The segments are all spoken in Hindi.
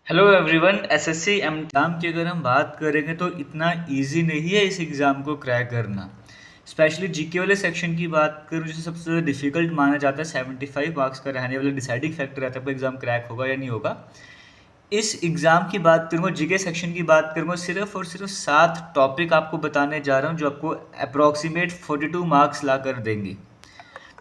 Hello everyone. एसएससी एग्ज़ाम की अगर हम बात करेंगे तो इतना इजी नहीं है इस एग्ज़ाम को क्रैक करना। स्पेशली जीके वाले सेक्शन की बात करूँ, जिसे सबसे ज़्यादा डिफिकल्ट माना जाता है, 75 मार्क्स का रहने वाला डिसाइडिंग फैक्टर रहता है एग्ज़ाम क्रैक होगा या नहीं होगा। इस एग्ज़ाम की बात करूँगा, जीके सेक्शन की बात करूँगा, सिर्फ और सिर्फ 7 टॉपिक आपको बताने जा रहा हूँ जो आपको अप्रॉक्सीमेट 42 मार्क्स ला कर देंगे।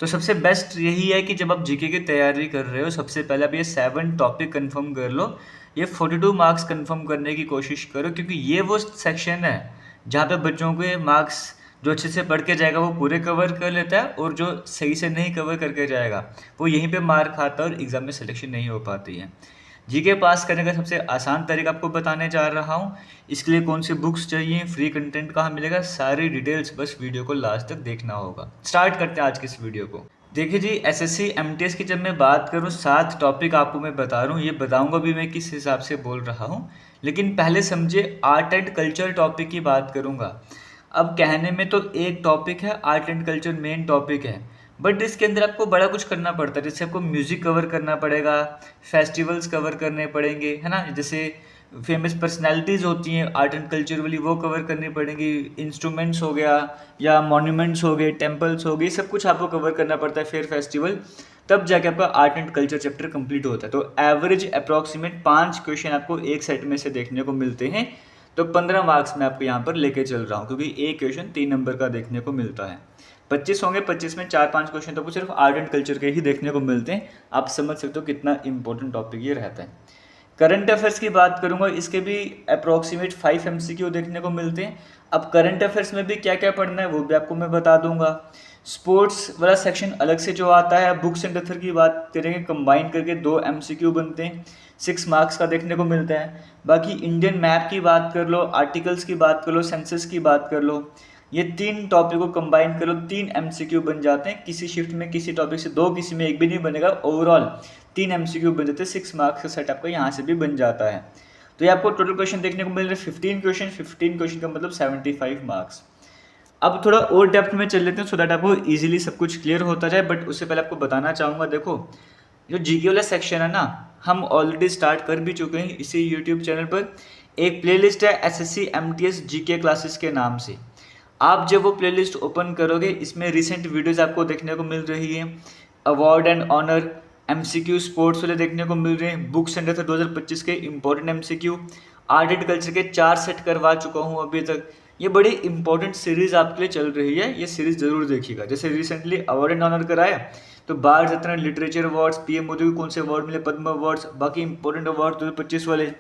तो सबसे बेस्ट यही है कि जब आप जीके की तैयारी कर रहे हो, सबसे पहले आप ये 7 टॉपिक कंफर्म कर लो। ये 42 मार्क्स कंफर्म करने की कोशिश करो, क्योंकि ये वो सेक्शन है जहाँ पे बच्चों के मार्क्स जो अच्छे से पढ़ के जाएगा वो पूरे कवर कर लेता है, और जो सही से नहीं कवर करके जाएगा वो यहीं पे मार खाता है और एग्ज़ाम में सिलेक्शन नहीं हो पाती है। जीके पास करने का सबसे आसान तरीका आपको बताने जा रहा हूँ। इसके लिए कौन सी बुक्स चाहिए, फ्री कंटेंट कहाँ मिलेगा, सारी डिटेल्स बस वीडियो को लास्ट तक देखना होगा। स्टार्ट करते हैं आज की इस वीडियो को। देखिए जी, एसएससी एमटीएस की जब मैं बात करूँ, 7 टॉपिक आपको मैं बता रहा हूँ, ये बताऊंगा भी मैं किस हिसाब से बोल रहा हूँ। लेकिन पहले समझे, आर्ट एंड कल्चर टॉपिक की बात करूँगा। अब कहने में तो एक टॉपिक है, art and culture main topic है, बट इसके अंदर आपको बड़ा कुछ करना पड़ता है। जैसे आपको म्यूज़िक कवर करना पड़ेगा, फेस्टिवल्स कवर करने पड़ेंगे, है ना। जैसे फेमस पर्सनालिटीज़ होती हैं आर्ट एंड कल्चर वाली, वो कवर करनी पड़ेंगी। इंस्ट्रूमेंट्स हो गया या मॉन्यूमेंट्स हो गए, टेम्पल्स हो गए, सब कुछ आपको कवर करना पड़ता है। फिर फेस्टिवल, तब जाके आपका art and culture chapter complete होता है। तो एवरेज अप्रॉक्सीमेट 5 क्वेश्चन आपको एक सेट में से देखने को मिलते हैं। तो 15 मार्क्स मैं आपको यहाँ पर लेके चल रहा हूँ, क्योंकि एक क्वेश्चन 3 नंबर का देखने को मिलता है। 25 होंगे, 25 में 4-5 क्वेश्चन तो आपको सिर्फ आर्ट एंड कल्चर के ही देखने को मिलते हैं। आप समझ सकते हो कितना इंपॉर्टेंट टॉपिक ये रहता है। करंट अफेयर्स की बात करूंगा, इसके भी अप्रॉक्सीमेट 5 एमसीक्यू देखने को मिलते हैं। अब करंट अफेयर्स में भी क्या क्या पढ़ना है वो भी आपको मैं बता दूंगा। स्पोर्ट्स वाला सेक्शन अलग से जो आता है, बुक्स एंड अथर की बात करेंगे, कंबाइन करके 2 एमसीक्यू बनते हैं, 6 मार्क्स का देखने को मिलता है। बाकी इंडियन मैप की बात कर लो, आर्टिकल्स की बात कर लो, सेंसस की बात कर लो, ये 3 टॉपिक को कंबाइन कर लो, 3 एमसीक्यू बन जाते हैं। किसी शिफ्ट में किसी टॉपिक से 2, किसी में एक भी नहीं बनेगा, ओवरऑल 3 एमसीक्यू बन जाते हैं। 6 मार्क्स का सेट आपका यहाँ से भी बन जाता है। तो ये आपको टोटल क्वेश्चन देखने को मिल रहे हैं 15 क्वेश्चन। 15 क्वेश्चन का मतलब 75 मार्क्स। अब थोड़ा और डेप्थ में चल लेते हैं, सो दैट आपको इजीली सब कुछ क्लियर होता जाए। बट उससे पहले आपको बताना चाहूँगा, देखो जो जीके वाला सेक्शन है ना, हम ऑलरेडी स्टार्ट कर भी चुके हैं इसी यूट्यूब चैनल पर। एक प्लेलिस्ट है एसएससी एमटीएस जीके क्लासेस के नाम से। आप जब वो प्लेलिस्ट ओपन करोगे, इसमें रिसेंट वीडियोस आपको देखने को मिल रही है। Award and honour, MCQ sports वाले देखने को मिल रहे हैं, बुक्स एंड अथर 2025 के important MCQ, art and culture के 4 सेट करवा चुका हूँ अभी तक। ये बड़ी इंपॉर्टेंट सीरीज आपके लिए चल रही है, ये सीरीज जरूर देखिएगा। जैसे रिसेंटली अवार्ड एंड ऑनर कराया, तो Bharat Ratna, literature awards, PM Modi को कौन से अवार्ड मिले, पद्म अवार्ड्स, बाकी इंपॉर्टेंट अवार्ड 2025 वाले,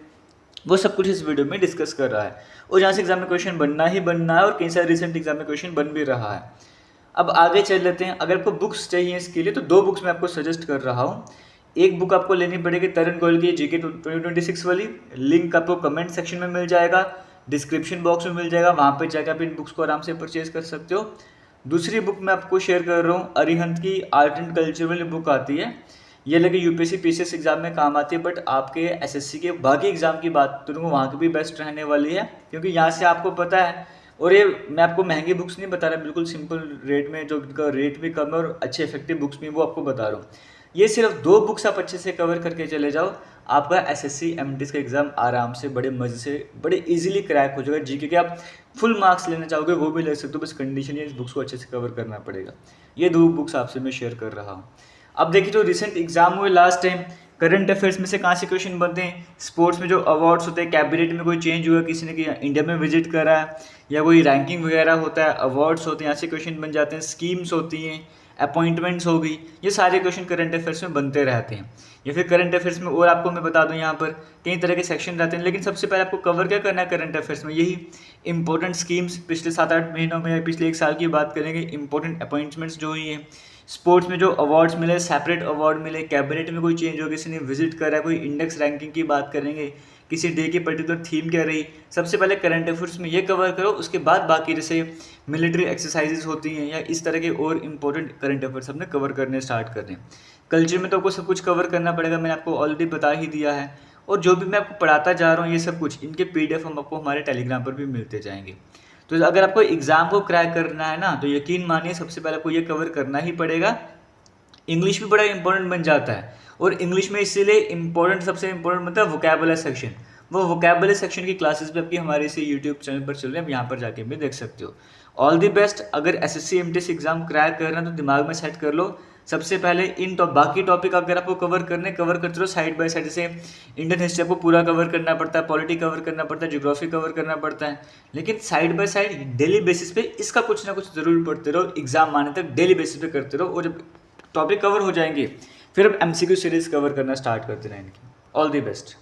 वो सब कुछ इस वीडियो में डिस्कस कर रहा है। और जहाँ से एग्जाम में क्वेश्चन बनना ही बनना है, और कई सारे रिसेंट एग्जाम में क्वेश्चन बन भी रहा है। अब आगे चल लेते हैं। अगर आपको बुक्स चाहिए इसके लिए, तो 2 बुक्स मैं आपको सजेस्ट कर रहा हूँ। एक बुक आपको लेनी पड़ेगी तरुण गोयल की जीके 2026 वाली, लिंक आपको कमेंट सेक्शन में मिल जाएगा, डिस्क्रिप्शन बॉक्स में मिल जाएगा, वहाँ पर जाकर आप इन बुक्स को आराम से परचेज कर सकते हो। दूसरी बुक मैं आपको शेयर कर रहा हूँ, अरिहंत की आर्ट एंड कल्चर वाली बुक आती है। ये लगे यूपीएससी पीसीएस एग्जाम में काम आती है, बट आपके एसएससी के बाकी एग्जाम की बात करूँगा, वहाँ की भी बेस्ट रहने वाली है, क्योंकि यहाँ से आपको पता है। और ये मैं आपको महंगी बुक्स नहीं बता रहा, बिल्कुल सिंपल रेट में, जो इनका रेट भी कम है और अच्छे इफेक्टिव बुक्स भी, वो आपको बता रहा हूँ। ये सिर्फ 2 बुक्स आप अच्छे से कवर करके चले जाओ, आपका एसएससी एमटीएस का एग्जाम आराम से, बड़े मजे से, बड़े इजीली क्रैक हो जाएगा। जीके के आप फुल मार्क्स लेना चाहोगे वो भी ले सकते हो, बस कंडीशन ये, इस बुक्स को अच्छे से कवर करना पड़ेगा। ये 2 बुक्स आपसे मैं शेयर कर रहा हूँ। अब देखिए, जो रिसेंट एग्जाम हुए लास्ट टाइम, करंट अफेयर्स में से कहाँ से क्वेश्चन बनते हैं, स्पोर्ट्स में जो अवार्ड्स होते हैं, कैबिनेट में कोई चेंज हुआ, किसी ने इंडिया में विजिट करा है, या कोई रैंकिंग वगैरह होता है, अवार्ड्स होते हैं, यहाँ से क्वेश्चन बन जाते हैं। स्कीम्स होती हैं, अपॉइंटमेंट्स हो गई, ये सारे क्वेश्चन करंट अफेयर्स में बनते रहते हैं। या फिर करंट अफेयर्स में और आपको मैं बता दूं, यहाँ पर कई तरह के सेक्शन रहते हैं, लेकिन सबसे पहले आपको कवर क्या करना है करंट अफेयर्स में, यही इंपॉर्टेंट स्कीम्स पिछले 7-8 महीनों में या पिछले 1 साल की बात करेंगे, इंपॉर्टेंट अपॉइंटमेंट्स जो हुई हैं, स्पोर्ट्स में जो अवार्ड्स मिले, सेपरेट अवार्ड मिले, कैबिनेट में कोई चेंज हो, किसी ने विजिट करा, कोई इंडेक्स रैंकिंग की बात करेंगे, किसी डे की पर्टिकुलर थीम क्या रही, सबसे पहले करंट अफेयर्स में ये कवर करो। उसके बाद बाकी जैसे मिलिट्री एक्सरसाइजेज होती हैं या इस तरह के और इंपॉर्टेंट करंट अफेयर्स हमने कवर करने स्टार्ट कर दें। कल्चर में तो आपको सब कुछ कवर करना पड़ेगा, मैंने आपको ऑलरेडी बता ही दिया है। और जो भी मैं आपको पढ़ाता जा रहा हूँ, ये सब कुछ इनके पीडीएफ हम आपको हमारे टेलीग्राम पर भी मिलते जाएंगे। तो अगर आपको एग्जाम को क्रैक करना है ना, तो यकीन मानिए सबसे पहले आपको ये कवर करना ही पड़ेगा। इंग्लिश भी बड़ा इंपॉर्टेंट बन जाता है, और इंग्लिश में इसीलिए इंपॉर्टेंट, सबसे इंपॉर्टेंट मतलब वोकैबुलरी सेक्शन। वो वोकैबुलरी सेक्शन की क्लासेस भी आपकी हमारे इसी यूट्यूब चैनल पर चल रहे हैं, आप यहाँ पर जाके भी देख सकते हो। All the best. अगर SSC MTS एग्जाम क्रैक करना है तो दिमाग में सेट कर लो, सबसे पहले बाकी टॉपिक अगर आपको कवर करते रहो साइड बाय साइड। जैसे इंडियन हिस्ट्री आपको पूरा कवर करना पड़ता है, पॉलिटी कवर करना पड़ता है, ज्योग्राफी कवर करना पड़ता है, लेकिन side by side daily basis पे इसका कुछ ना कुछ जरूर पढ़ते रहो, एग्जाम आने तक डेली बेसिस पे करते रहो, और जब टॉपिक कवर हो जाएंगे फिर अब MCQ सीरीज कवर करना स्टार्ट करते रहें इनकी। All the best.